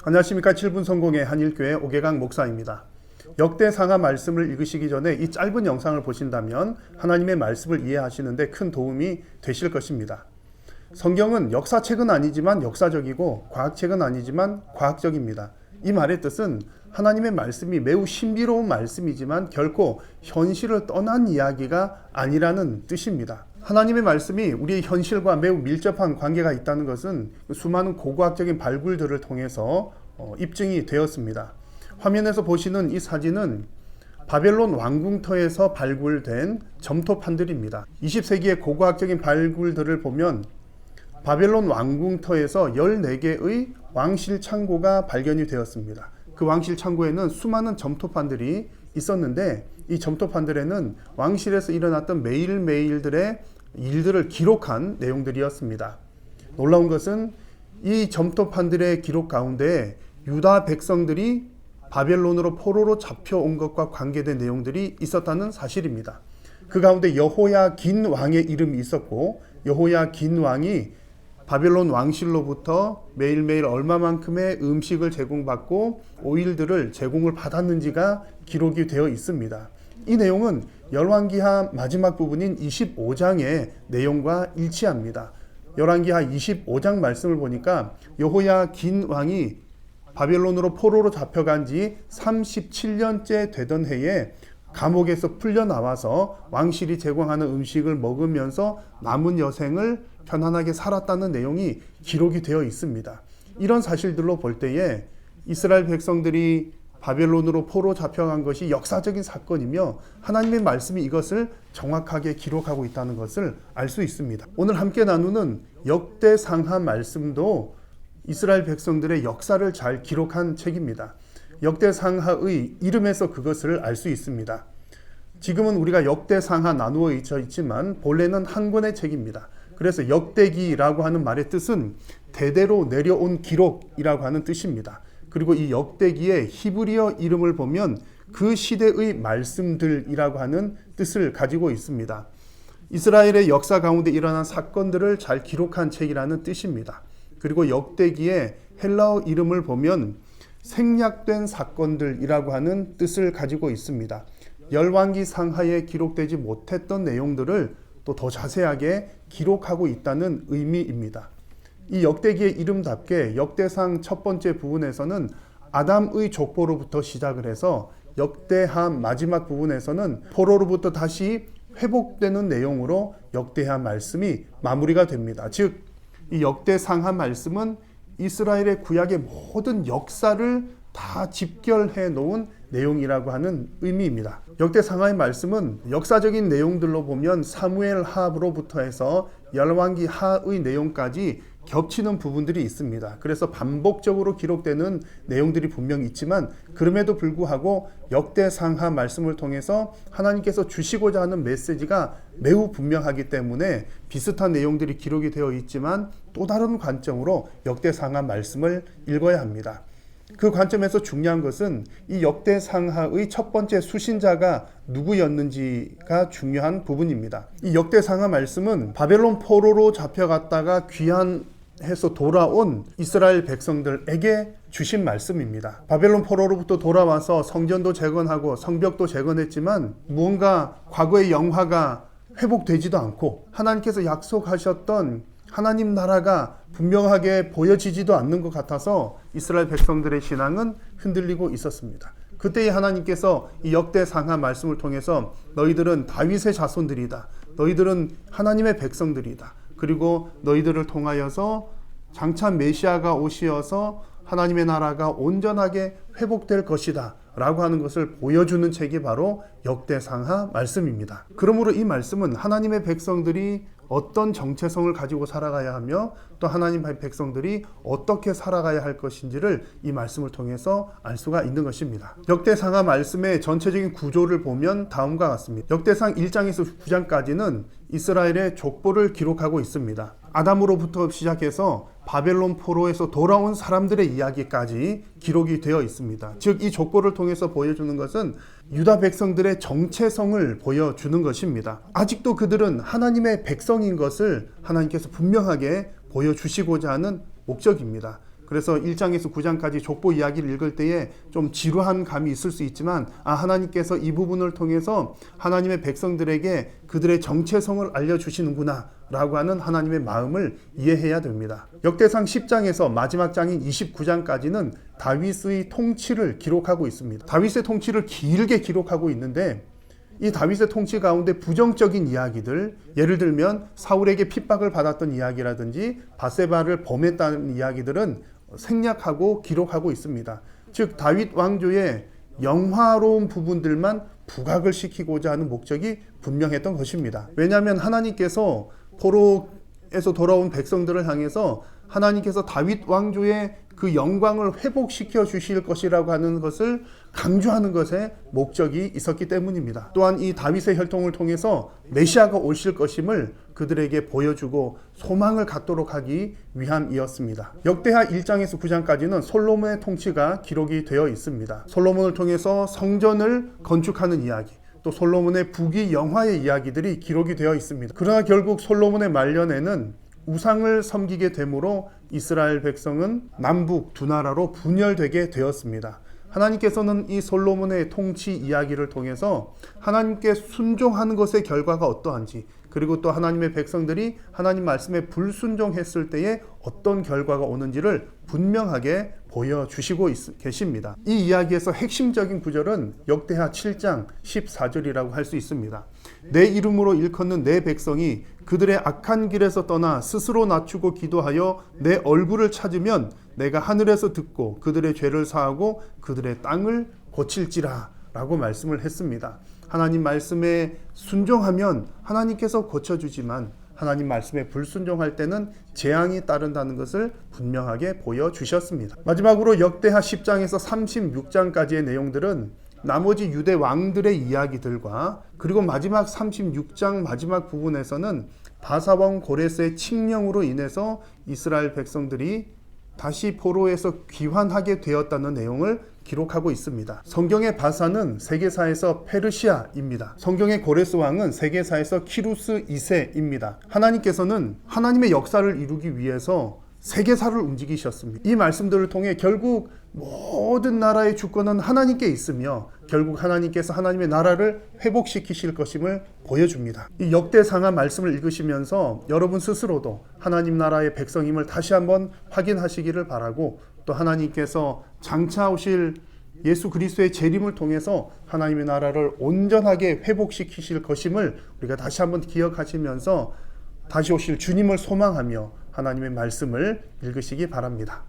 안녕하십니까. 7분 성공의 한일교회 오계강 목사입니다. 역대상하 말씀을 읽으시기 전에 이 짧은 영상을 보신다면 하나님의 말씀을 이해하시는데 큰 도움이 되실 것입니다. 성경은 역사책은 아니지만 역사적이고 과학책은 아니지만 과학적입니다. 이 말의 뜻은 하나님의 말씀이 매우 신비로운 말씀이지만 결코 현실을 떠난 이야기가 아니라는 뜻입니다. 하나님의 말씀이 우리의 현실과 매우 밀접한 관계가 있다는 것은 수많은 고고학적인 발굴들을 통해서 입증이 되었습니다. 화면에서 보시는 이 사진은 바벨론 왕궁터에서 발굴된 점토판들입니다. 20세기의 고고학적인 발굴들을 보면 바벨론 왕궁터에서 14개의 왕실 창고가 발견이 되었습니다. 그 왕실 창고에는 수많은 점토판들이 있었는데 이 점토판들에는 왕실에서 일어났던 매일매일들의 일들을 기록한 내용들이었습니다. 놀라운 것은 이 점토판들의 기록 가운데 유다 백성들이 바벨론으로 포로로 잡혀온 것과 관계된 내용들이 있었다는 사실입니다. 그 가운데 여호야긴 왕의 이름이 있었고 여호야긴 왕이 바벨론 왕실로부터 매일매일 얼마만큼의 음식을 제공받고 오일들을 제공을 받았는지가 기록이 되어 있습니다. 이 내용은 열왕기하 마지막 부분인 25장의 내용과 일치합니다. 열왕기하 25장 말씀을 보니까 여호야긴 왕이 바벨론으로 포로로 잡혀간 지 37년째 되던 해에 감옥에서 풀려나와서 왕실이 제공하는 음식을 먹으면서 남은 여생을 편안하게 살았다는 내용이 기록이 되어 있습니다. 이런 사실들로 볼 때에 이스라엘 백성들이 바벨론으로 포로 잡혀간 것이 역사적인 사건이며 하나님의 말씀이 이것을 정확하게 기록하고 있다는 것을 알 수 있습니다. 오늘 함께 나누는 역대상하 말씀도 이스라엘 백성들의 역사를 잘 기록한 책입니다. 역대상하의 이름에서 그것을 알 수 있습니다. 지금은 우리가 역대상하 나누어 있지만 본래는 한 권의 책입니다. 그래서 역대기라고 하는 말의 뜻은 대대로 내려온 기록이라고 하는 뜻입니다. 그리고 이 역대기의 히브리어 이름을 보면 그 시대의 말씀들이라고 하는 뜻을 가지고 있습니다. 이스라엘의 역사 가운데 일어난 사건들을 잘 기록한 책이라는 뜻입니다. 그리고 역대기의 헬라어 이름을 보면 생략된 사건들이라고 하는 뜻을 가지고 있습니다. 열왕기 상하에 기록되지 못했던 내용들을 또 더 자세하게 기록하고 있다는 의미입니다. 이 역대기의 이름답게 역대상 첫 번째 부분에서는 아담의 족보로부터 시작을 해서 역대하 마지막 부분에서는 포로로부터 다시 회복되는 내용으로 역대하 말씀이 마무리가 됩니다. 즉, 이 역대상하 말씀은 이스라엘의 구약의 모든 역사를 다 집결해 놓은 내용이라고 하는 의미입니다. 역대상하의 말씀은 역사적인 내용들로 보면 사무엘 하로부터 해서 열왕기 하의 내용까지 겹치는 부분들이 있습니다. 그래서 반복적으로 기록되는 내용들이 분명히 있지만 그럼에도 불구하고 역대상하 말씀을 통해서 하나님께서 주시고자 하는 메시지가 매우 분명하기 때문에 비슷한 내용들이 기록이 되어 있지만 또 다른 관점으로 역대상하 말씀을 읽어야 합니다. 그 관점에서 중요한 것은 이 역대상하의 첫 번째 수신자가 누구였는지가 중요한 부분입니다. 이 역대상하 말씀은 바벨론 포로로 잡혀갔다가 귀환해서 돌아온 이스라엘 백성들에게 주신 말씀입니다. 바벨론 포로로부터 돌아와서 성전도 재건하고 성벽도 재건했지만 무언가 과거의 영화가 회복되지도 않고 하나님께서 약속하셨던 하나님 나라가 분명하게 보여지지도 않는 것 같아서 이스라엘 백성들의 신앙은 흔들리고 있었습니다. 그때에 하나님께서 이 역대상하 말씀을 통해서 너희들은 다윗의 자손들이다. 너희들은 하나님의 백성들이다. 그리고 너희들을 통하여서 장차 메시아가 오시어서 하나님의 나라가 온전하게 회복될 것이다 라고 하는 것을 보여주는 책이 바로 역대상하 말씀입니다. 그러므로 이 말씀은 하나님의 백성들이 어떤 정체성을 가지고 살아가야 하며 또 하나님의 백성들이 어떻게 살아가야 할 것인지를 이 말씀을 통해서 알 수가 있는 것입니다. 역대상하 말씀의 전체적인 구조를 보면 다음과 같습니다. 역대상 1장에서 9장까지는 이스라엘의 족보를 기록하고 있습니다. 아담으로부터 시작해서 바벨론 포로에서 돌아온 사람들의 이야기까지 기록이 되어 있습니다. 즉, 이 족보를 통해서 보여주는 것은 유다 백성들의 정체성을 보여주는 것입니다. 아직도 그들은 하나님의 백성인 것을 하나님께서 분명하게 보여주시고자 하는 목적입니다. 그래서 1장에서 9장까지 족보 이야기를 읽을 때에 좀 지루한 감이 있을 수 있지만 하나님께서 이 부분을 통해서 하나님의 백성들에게 그들의 정체성을 알려주시는구나 라고 하는 하나님의 마음을 이해해야 됩니다. 역대상 10장에서 마지막 장인 29장까지는 다윗의 통치를 기록하고 있습니다. 다윗의 통치를 길게 기록하고 있는데 이 다윗의 통치 가운데 부정적인 이야기들, 예를 들면 사울에게 핍박을 받았던 이야기라든지 밧세바를 범했다는 이야기들은 생략하고 기록하고 있습니다. 즉 다윗 왕조의 영화로운 부분들만 부각을 시키고자 하는 목적이 분명했던 것입니다. 왜냐하면 하나님께서 포로에서 돌아온 백성들을 향해서 하나님께서 다윗 왕조의 그 영광을 회복시켜 주실 것이라고 하는 것을 강조하는 것에 목적이 있었기 때문입니다. 또한 이 다윗의 혈통을 통해서 메시아가 오실 것임을 그들에게 보여주고 소망을 갖도록 하기 위함이었습니다. 역대하 1장에서 9장까지는 솔로몬의 통치가 기록이 되어 있습니다. 솔로몬을 통해서 성전을 건축하는 이야기, 또 솔로몬의 부귀 영화의 이야기들이 기록이 되어 있습니다. 그러나 결국 솔로몬의 말년에는 우상을 섬기게 되므로 이스라엘 백성은 남북 두 나라로 분열되게 되었습니다. 하나님께서는 이 솔로몬의 통치 이야기를 통해서 하나님께 순종하는 것의 결과가 어떠한지, 그리고 또 하나님의 백성들이 하나님 말씀에 불순종했을 때에 어떤 결과가 오는지를 분명하게 보여주시고 계십니다. 이 이야기에서 핵심적인 구절은 역대하 7장 14절이라고 할 수 있습니다. 내 이름으로 일컫는 내 백성이 그들의 악한 길에서 떠나 스스로 낮추고 기도하여 내 얼굴을 찾으면 내가 하늘에서 듣고 그들의 죄를 사하고 그들의 땅을 고칠지라 라고 말씀을 했습니다. 하나님 말씀에 순종하면 하나님께서 고쳐주지만 하나님 말씀에 불순종할 때는 재앙이 따른다는 것을 분명하게 보여주셨습니다. 마지막으로 역대하 10장에서 36장까지의 내용들은 나머지 유대 왕들의 이야기들과 그리고 마지막 36장 마지막 부분에서는 바사왕 고레스의 칙령으로 인해서 이스라엘 백성들이 다시 포로에서 귀환하게 되었다는 내용을 기록하고 있습니다. 성경의 바사는 세계사에서 페르시아입니다. 성경의 고레스 왕은 세계사에서 키루스 2세입니다. 하나님께서는 하나님의 역사를 이루기 위해서 세계사를 움직이셨습니다. 이 말씀들을 통해 결국 모든 나라의 주권은 하나님께 있으며 결국 하나님께서 하나님의 나라를 회복시키실 것임을 보여줍니다. 이 역대상하 말씀을 읽으시면서 여러분 스스로도 하나님 나라의 백성임을 다시 한번 확인하시기를 바라고, 또 하나님께서 장차 오실 예수 그리스도의 재림을 통해서 하나님의 나라를 온전하게 회복시키실 것임을 우리가 다시 한번 기억하시면서 다시 오실 주님을 소망하며 하나님의 말씀을 읽으시기 바랍니다.